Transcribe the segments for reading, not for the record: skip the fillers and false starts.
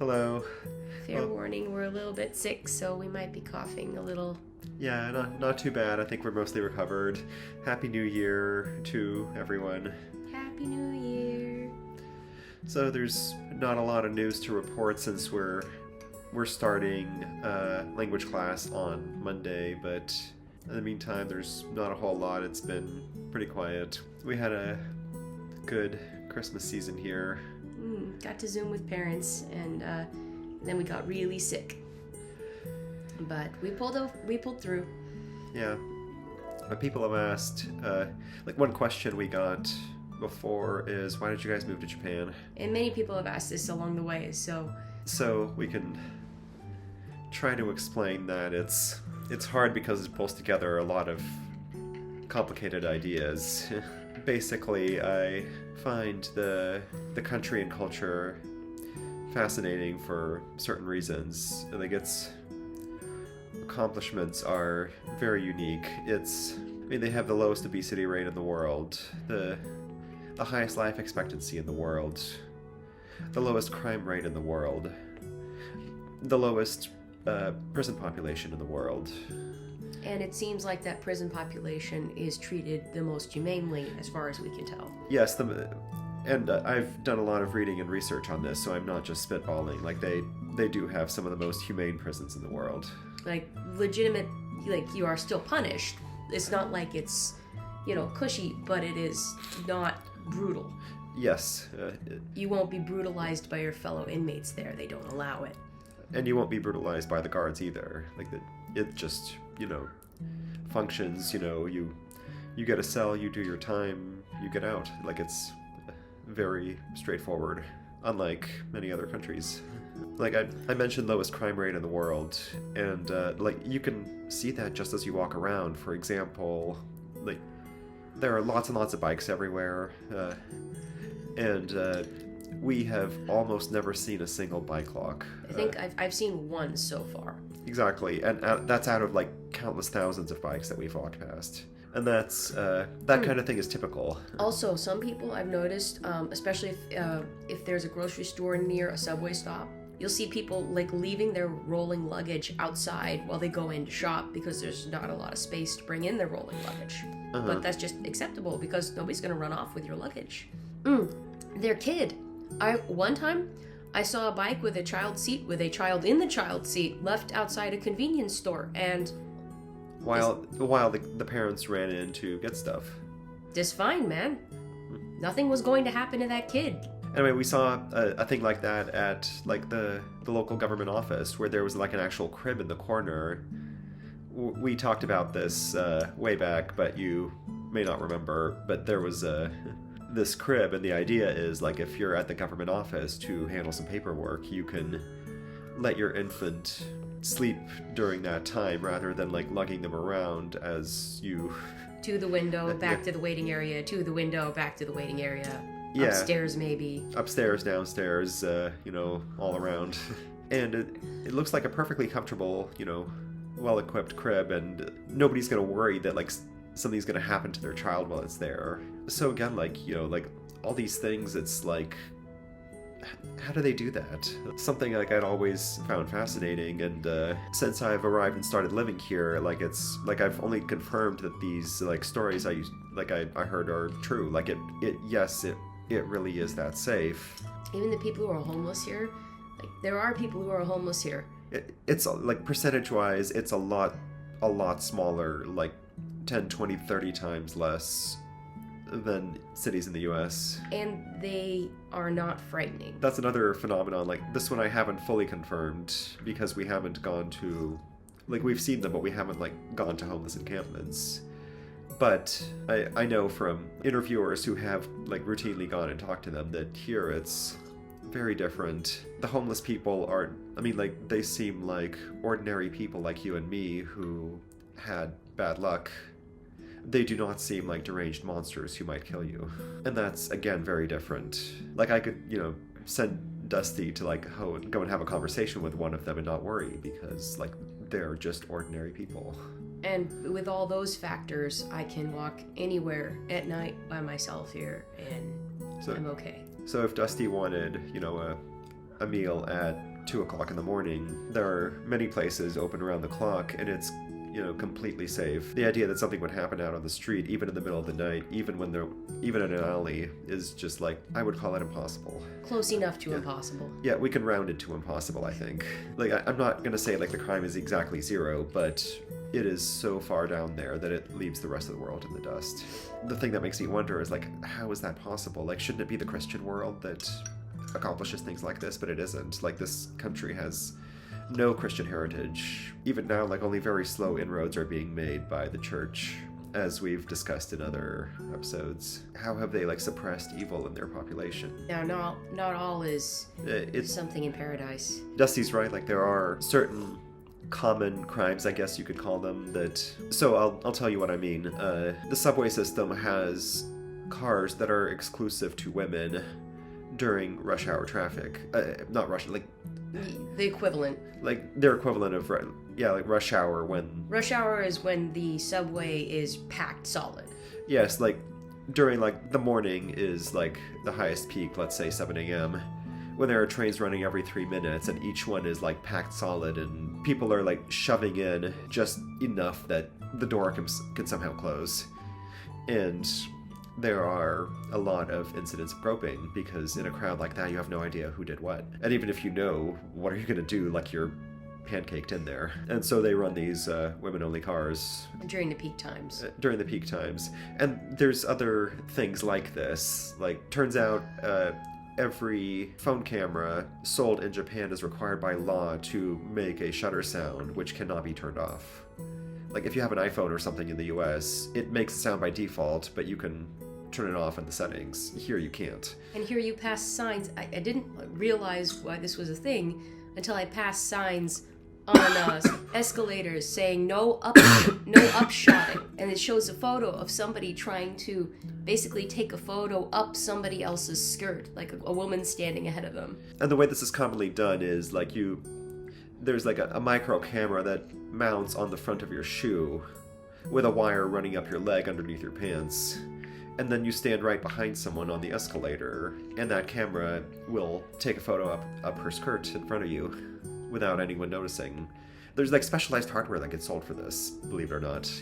Hello. Fair warning, we're a little bit sick, so we might be coughing a little. Yeah, not too bad. I think we're mostly recovered. Happy New Year to everyone. Happy New Year. So there's not a lot of news to report since we're starting language class on Monday, but in the meantime, there's not a whole lot. It's been pretty quiet. We had a good Christmas season here. Got to Zoom with parents, and then we got really sick. But we pulled through. Yeah. But people have asked, one question we got before is, why did you guys move to Japan? And many people have asked this along the way, so we can try to explain that it's hard because it pulls together a lot of complicated ideas. Basically, I find the country and culture fascinating for certain reasons. Its accomplishments are very unique. They have the lowest obesity rate in the world, the highest life expectancy in the world, the lowest crime rate in the world, the lowest prison population in the world. And it seems like that prison population is treated the most humanely, as far as we can tell. Yes, and I've done a lot of reading and research on this, so I'm not just spitballing. They do have some of the most humane prisons in the world. Legitimate, you are still punished. It's not like it's, cushy, but it is not brutal. Yes. You won't be brutalized by your fellow inmates there. They don't allow it. And you won't be brutalized by the guards either. It just, functions, you get a cell, you do your time, you get out. It's very straightforward, unlike many other countries. I mentioned lowest crime rate in the world, and you can see that just as you walk around. For example, there are lots and lots of bikes everywhere, and we have almost never seen a single bike lock. I think I've seen one so far. Exactly, and that's out of countless thousands of bikes that we've walked past. And that's that kind of thing is typical. Also, some people I've noticed, especially if there's a grocery store near a subway stop, you'll see people leaving their rolling luggage outside while they go in to shop because there's not a lot of space to bring in their rolling luggage. Uh-huh. But that's just acceptable because nobody's going to run off with your luggage. Their kid. One time I saw a bike with a child seat with a child in the child seat left outside a convenience store, and while the parents ran in to get stuff. Just fine, man. Nothing was going to happen to that kid. Anyway, we saw a thing like that at the local government office where there was an actual crib in the corner. We talked about this way back, but you may not remember. But there was this crib, and the idea is if you're at the government office to handle some paperwork, you can let your infant sleep during that time rather than lugging them around as you to the window, back to the waiting area, to the window, back to the waiting area. Yeah. Upstairs, maybe. Upstairs, downstairs, all around. And it looks like a perfectly comfortable, well-equipped crib, and nobody's going to worry that, something's going to happen to their child while it's there. So again, all these things, it's how do they do that? Something I'd always found fascinating, and since I've arrived and started living here, it's I've only confirmed that these stories I heard are true. It really is that safe. Even the people who are homeless here, there are people who are homeless here. It's percentage-wise, it's a lot smaller, 10, 20, 30 times less than cities in the US. And they are not frightening. That's another phenomenon. This one I haven't fully confirmed because we haven't gone to... we've seen them, but we haven't, gone to homeless encampments. But I know from interviewers who have, routinely gone and talked to them that here it's very different. The homeless people aren't... they seem like ordinary people like you and me who had bad luck. They do not seem like deranged monsters who might kill you. And that's, again, very different. I could, send Dusty to, go and have a conversation with one of them and not worry because, they're just ordinary people. And with all those factors, I can walk anywhere at night by myself here, and I'm okay. So if Dusty wanted, a meal at 2 o'clock in the morning. There are many places open around the clock, and it's, completely safe. The idea that something would happen out on the street, even in the middle of the night, even in an alley, is just like, I would call it impossible. Close enough to impossible. Yeah, we can round it to impossible, I think. Like, I'm not gonna say, like, the crime is exactly zero, but it is so far down there that it leaves the rest of the world in the dust. The thing that makes me wonder is, like, how is that possible? Like, shouldn't it be the Christian world that accomplishes things like this? But it isn't. Like, this country has no Christian heritage. Even now, like, only very slow inroads are being made by the church, as we've discussed in other episodes. How have they, like, suppressed evil in their population? Yeah, not all is It's something in paradise. Dusty's right. Like, there are certain common crimes, I guess you could call them, that... So I'll tell you what I mean. The subway system has cars that are exclusive to women during rush hour traffic. Not rush, like... The equivalent. Like, their equivalent of, like rush hour when... Rush hour is when the subway is packed solid. Yes, like, during, like, the morning is, like, the highest peak, let's say 7 a.m., when there are trains running every 3 minutes, and each one is, like, packed solid, and people are, like, shoving in just enough that the door can somehow close. And there are a lot of incidents of groping, because in a crowd like that, you have no idea who did what. And even if you know, what are you going to do? Like, you're pancaked in there. And so they run these women-only cars. During the peak times. During the peak times. And there's other things like this. Like, turns out every phone camera sold in Japan is required by law to make a shutter sound, which cannot be turned off. Like, if you have an iPhone or something in the US, it makes a sound by default, but you can turn it off in the settings. Here you can't. And here you pass signs. I didn't realize why this was a thing until I passed signs on escalators saying no upshotting. And it shows a photo of somebody trying to basically take a photo up somebody else's skirt, like a woman standing ahead of them. And the way this is commonly done is, like, there's like a micro camera that mounts on the front of your shoe with a wire running up your leg underneath your pants. And then you stand right behind someone on the escalator, and that camera will take a photo up her skirt in front of you without anyone noticing. There's, like, specialized hardware that gets sold for this, believe it or not.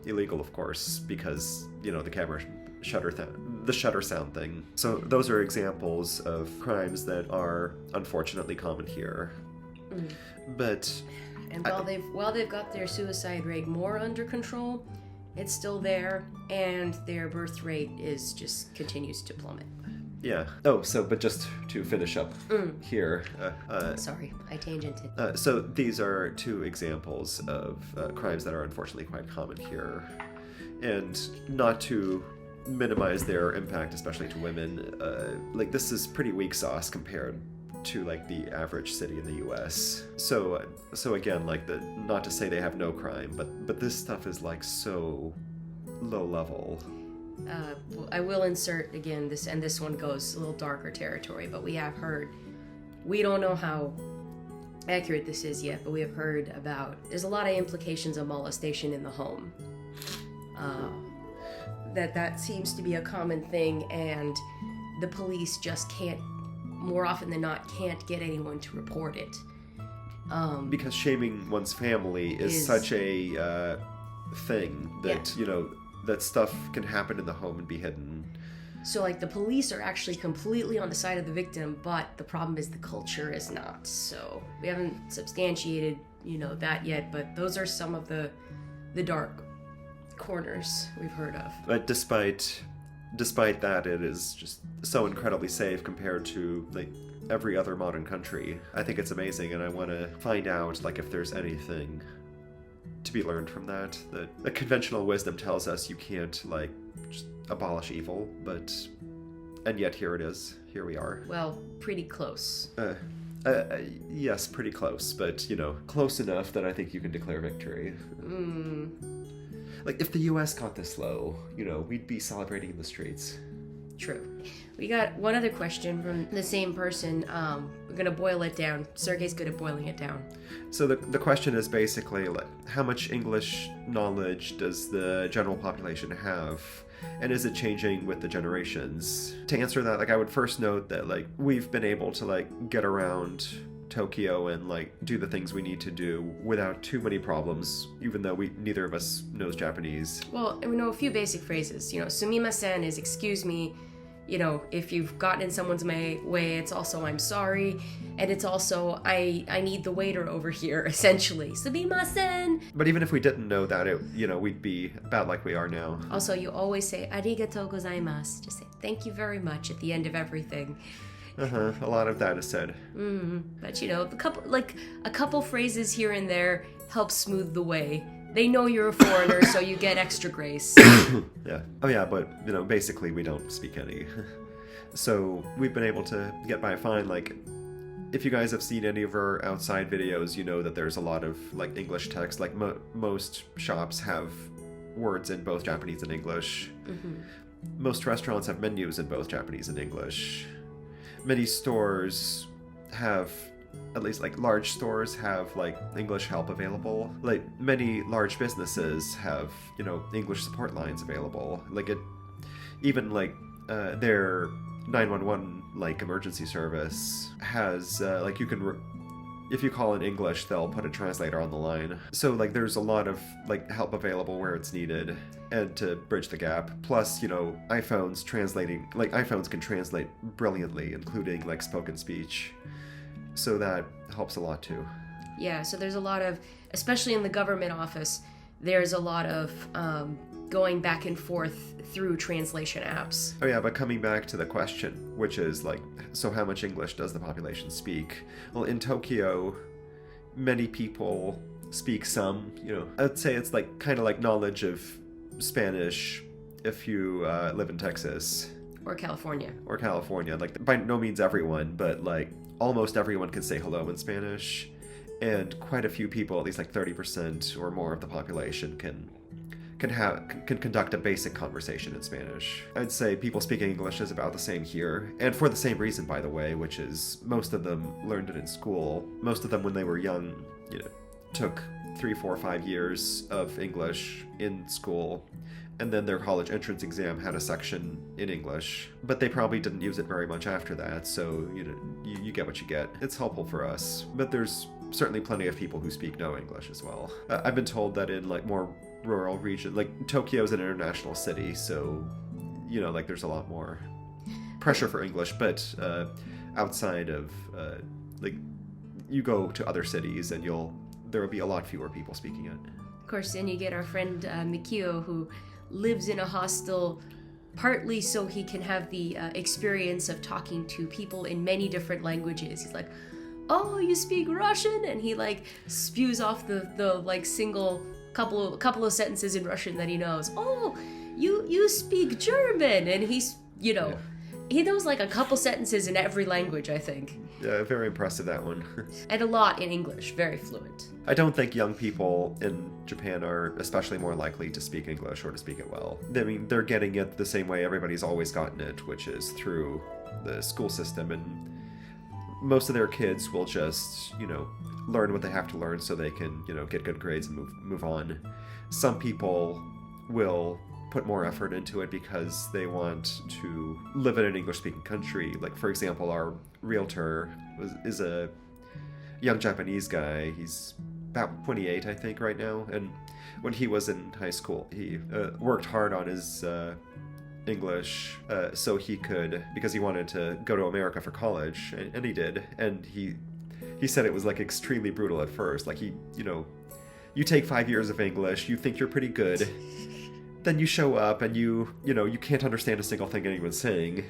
Illegal, of course, because, the camera the shutter sound thing. So those are examples of crimes that are unfortunately common here. Mm. But... And while they've got their suicide rate more under control, it's still there, and their birth rate continues to plummet. Yeah. But just to finish up here. Sorry, I tangented. So these are 2 examples of crimes that are unfortunately quite common here. And not to minimize their impact, especially to women, like, this is pretty weak sauce compared to, like, the average city in the US. So again, like, not to say they have no crime, but this stuff is, like, so low level. I will insert again this one goes a little darker territory, but we have heard, we don't know how accurate this is yet, but we have heard about, there's a lot of implications of molestation in the home. That seems to be a common thing, and the police just can't, more often than not, can't get anyone to report it. Because shaming one's family is such a thing that, that stuff can happen in the home and be hidden. So, like, the police are actually completely on the side of the victim, but the problem is the culture is not. So we haven't substantiated, that yet, but those are some of the dark corners we've heard of. But despite that, it is just so incredibly safe compared to, like, every other modern country. I think it's amazing, and I want to find out, like, if there's anything to be learned from that. The conventional wisdom tells us you can't, like, just abolish evil, and yet here it is. Here we are. Well, pretty close. Yes, pretty close, but, close enough that I think you can declare victory. Like, if the US got this low, we'd be celebrating in the streets. True. We got one other question from the same person. We're going to boil it down. Sergey's good at boiling it down. So the question is basically, like, how much English knowledge does the general population have? And is it changing with the generations? To answer that, like, I would first note that, like, we've been able to, like, get around Tokyo and like do the things we need to do without too many problems, even though neither of us knows Japanese. Well, we know a few basic phrases. Sumimasen is excuse me. If you've gotten in someone's way, it's also I'm sorry, and it's also I need the waiter over here, essentially. Sumimasen! But even if we didn't know that, we'd be about like we are now. Also, you always say arigatou gozaimasu. Just say thank you very much at the end of everything. A lot of that is said. But a couple phrases here and there help smooth the way. They know you're a foreigner, so you get extra grace. Yeah. Oh yeah, but basically we don't speak any. So we've been able to get by fine. Like, if you guys have seen any of our outside videos, you know that there's a lot of like English text. Like most shops have words in both Japanese and English. Most restaurants have menus in both Japanese and English. Many stores have, at least like large stores have like English help available. Like many large businesses have, English support lines available. Like even like their 911 like emergency service has like you can if you call in English, they'll put a translator on the line. So like there's a lot of like help available where it's needed and to bridge the gap. Plus, iPhones can translate brilliantly, including like spoken speech. So that helps a lot too. Yeah, so there's a lot of, especially in the government office, there's a lot of going back and forth through translation apps. Oh yeah, but coming back to the question, which is like, so how much English does the population speak? Well, in Tokyo, many people speak some, I'd say it's like kind of like knowledge of Spanish if you live in Texas. Or California. Like, by no means everyone, but like almost everyone can say hello in Spanish, and quite a few people, at least like 30% or more of the population, can conduct a basic conversation in Spanish. I'd say people speaking English is about the same here, and for the same reason, by the way, which is most of them learned it in school. Most of them, when they were young, took 3, 4, 5 years of English in school, and then their college entrance exam had a section in English, but they probably didn't use it very much after that, so you get what you get. It's helpful for us, but there's certainly plenty of people who speak no English as well. I've been told that in like more rural region, like Tokyo's an international city, so like there's a lot more pressure for English, but outside of like you go to other cities and there will be a lot fewer people speaking it. Of course, then you get our friend Mikio, who lives in a hostel partly so he can have the experience of talking to people in many different languages. He's like, oh, you speak Russian? And he like spews off the like single couple of sentences in Russian that he knows. Oh, you speak German? And he's, Yeah. He knows like a couple sentences in every language, I think. Yeah, very impressive, that one. And a lot in English, very fluent. I don't think young people in Japan are especially more likely to speak English or to speak it well. I mean, they're getting it the same way everybody's always gotten it, which is through the school system, and most of their kids will just, learn what they have to learn so they can, get good grades and move on. Some people will put more effort into it because they want to live in an English-speaking country. Like, for example, our realtor is a young Japanese guy. He's about 28, I think, right now. And when he was in high school, he worked hard on his English so he could, because he wanted to go to America for college, and he did. And he said it was like extremely brutal at first. Like you take 5 years of English, you think you're pretty good, then you show up and you can't understand a single thing anyone's saying.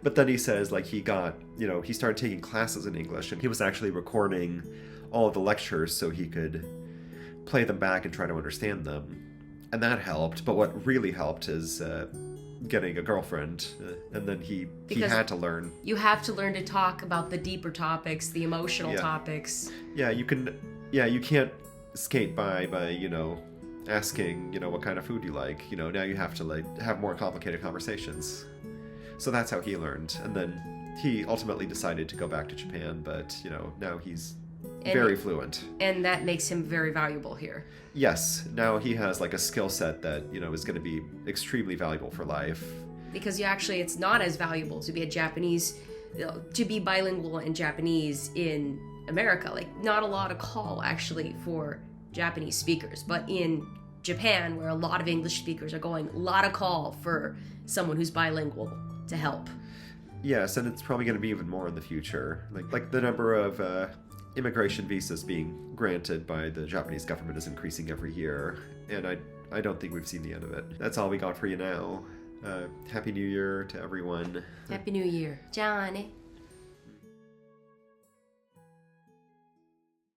But then he says like he started taking classes in English, and he was actually recording all of the lectures so he could play them back and try to understand them. And that helped, but what really helped is getting a girlfriend, and then he had to learn. You have to learn to talk about the deeper topics, the emotional topics. Yeah, you can't skate by asking, what kind of food you like. Now you have to like have more complicated conversations. So that's how he learned, and then he ultimately decided to go back to Japan, but now he's very fluent. And that makes him very valuable here. Yes, now he has like a skill set that, is going to be extremely valuable for life. Because it's not as valuable to be to be bilingual in Japanese in America, like not a lot of call actually for Japanese speakers, but in Japan, where a lot of English speakers are going, a lot of call for someone who's bilingual to help. Yes, and it's probably going to be even more in the future. Like the number of immigration visas being granted by the Japanese government is increasing every year, and I don't think we've seen the end of it. That's all we got for you now. Happy New Year to everyone. Happy New Year. じゃあね。